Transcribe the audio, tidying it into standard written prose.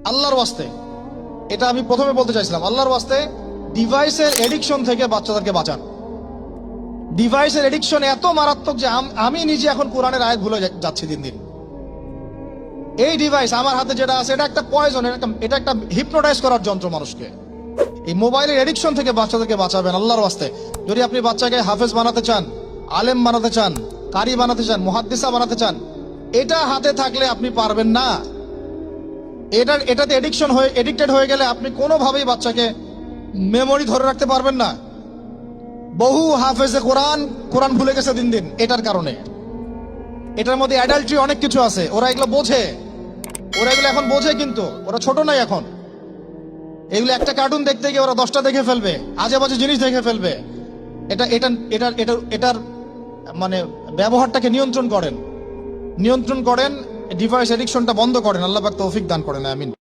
আল্লাহর ওয়াস্তে, এটা আমি প্রথমে বলতে চাইছিলাম, আল্লাহর ওয়াস্তে ডিভাইসের এডিকশন থেকে বাচ্চাদেরকে বাঁচান। ডিভাইসের এডিকশন এত মারাত্মক যে আমি নিজে এখন কোরআনের আয়াত ভুলে যাচ্ছি দিন দিন। এই ডিভাইস আমার হাতে যেটা আছে এটা একটা পয়জন, এটা একটা হিপনোটাইজ করার যন্ত্র মানুষকে। এই মোবাইলের এডিকশন থেকে বাচ্চাদেরকে বাঁচাবেন আল্লাহর ওয়াস্তে। যদি আপনি বাচ্চাকে হাফেজ বানাতে চান, আলেম বানাতে চান, কারি বানাতে চান, মুহাদ্দিসা বানাতে চান, এটা হাতে থাকলে আপনি পারবেন না। এটাতে এডিক্টেড হয়ে গেলে আপনি কোনোভাবেই বাচ্চাকে মেমোরি ধরে রাখতে পারবেন না। বহু হাফেজে কোরআন ভুলে গেছে দিন দিন এটার কারণে। এটার মধ্যে অ্যাডাল্ট্রি অনেক কিছু আছে, ওরা এগুলো বোঝে, ওরা এগুলো এখন বোঝে, কিন্তু ওরা ছোট নাই এখন। এগুলো একটা কার্টুন দেখতে গিয়ে ওরা 10টা দেখে ফেলবে, আজে বাজে জিনিস দেখে ফেলবে। এটার মানে ব্যবহারটাকে নিয়ন্ত্রণ করেন, ডিভাইস এডিকশনটা বন্ধ করেন। আল্লাহ পাক তৌফিক দান করেন, আমিন।